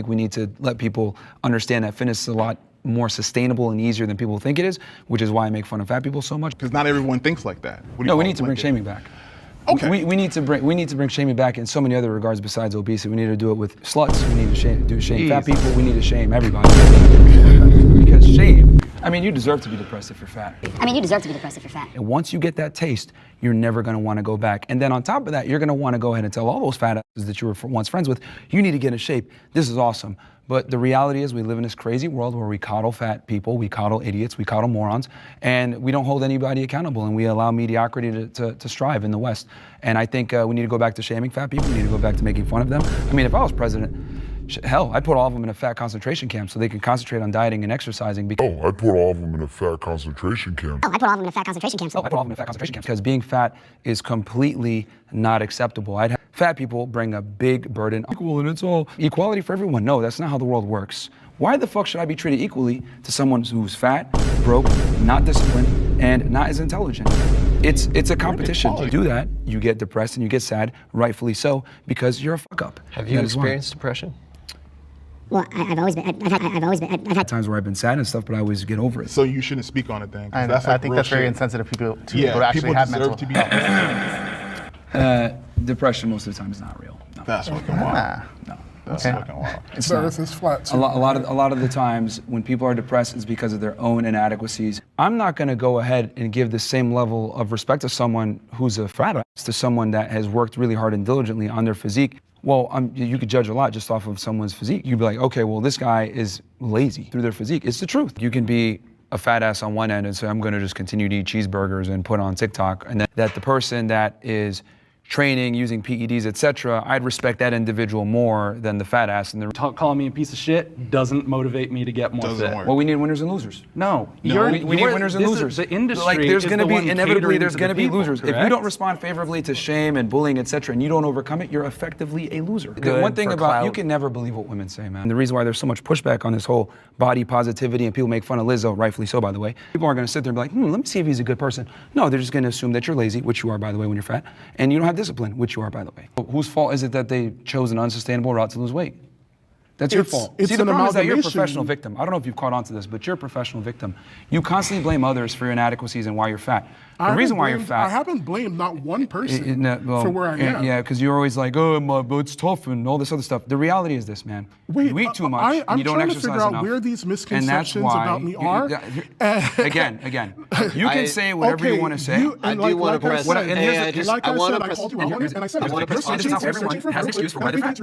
think we need to let people understand that fitness is a lot more sustainable and easier than people think it is, which is why I make fun of fat people so much. Because not everyone thinks like that. No, we need to bring shaming back. Okay. We need to bring shaming back in so many other regards besides obesity. We need to do it with sluts. We need to shame fat people. We need to shame everybody. Because shame, I mean, you deserve to be depressed if you're fat. And once you get that taste, you're never gonna wanna go back. And then on top of that, you're gonna wanna go ahead and tell all those fat asses that you were once friends with, you need to get in shape. This is awesome. But the reality is we live in this crazy world where we coddle fat people, we coddle idiots, we coddle morons, and we don't hold anybody accountable, and we allow mediocrity to strive in the West. And I think we need to go back to shaming fat people, we need to go back to making fun of them. I mean, if I was president, hell, I'd put all of them in a fat concentration camp so they can concentrate on dieting and exercising. I'd put all of them in a fat concentration camp. Because being fat is completely not acceptable. I'd have fat people bring a big burden. Equal and it's all equality for everyone. No, that's not how the world works. Why the fuck should I be treated equally to someone who's fat, broke, not disciplined, and not as intelligent? It's a competition. To do that, you get depressed and you get sad, rightfully so, because you're a fuck up. Have you experienced depression? Well, I've had times where I've been sad and stuff, but I always get over it. So you shouldn't speak on it then. I think that's very insensitive to people who actually have mental health. Depression most of the time is not real. No. That's fucking wild. No. That's fucking wild. It's The not. earth is flat. A lot of the times when people are depressed, it's because of their own inadequacies. I'm not going to go ahead and give the same level of respect to someone who's a frat ass to someone that has worked really hard and diligently on their physique. Well, you could judge a lot just off of someone's physique. You'd be like, okay, well, this guy is lazy through their physique. It's the truth. You can be a fat ass on one end and say, I'm going to just continue to eat cheeseburgers and put on TikTok, and that the person that is training, using PEDs, etc., I'd respect that individual more than the fat ass. And calling me a piece of shit doesn't motivate me to get more fit. Well, we need winners and losers. No, we need winners and losers. The industry like, there's is going to the be one inevitably there's going to be losers. Correct? If you don't respond favorably to shame and bullying, etc., and you don't overcome it, you're effectively a loser. The one thing about you can never believe what women say, man. And the reason why there's so much pushback on this whole body positivity and people make fun of Lizzo, rightfully so, by the way. People aren't going to sit there and be like, let me see if he's a good person. No, they're just going to assume that you're lazy, which you are, by the way, when you're fat, and you don't have discipline, which you are, by the way. Whose fault is it that they chose an unsustainable route to lose weight? That's your fault. See, the problem is that you're a professional victim. I don't know if you've caught on to this, but you're a professional victim. You constantly blame others for your inadequacies and why you're fat. The reason why you're fat... I haven't blamed not one person for where I am. Yeah, because you're always like, but it's tough and all this other stuff. The reality is this, man. Wait, you eat too much and you don't exercise enough. I'm trying to figure out where these misconceptions about me are. Again, you can say whatever you want to say. I do want to press... Like I said, I called you out, and I said, everyone has an excuse for why they're fat.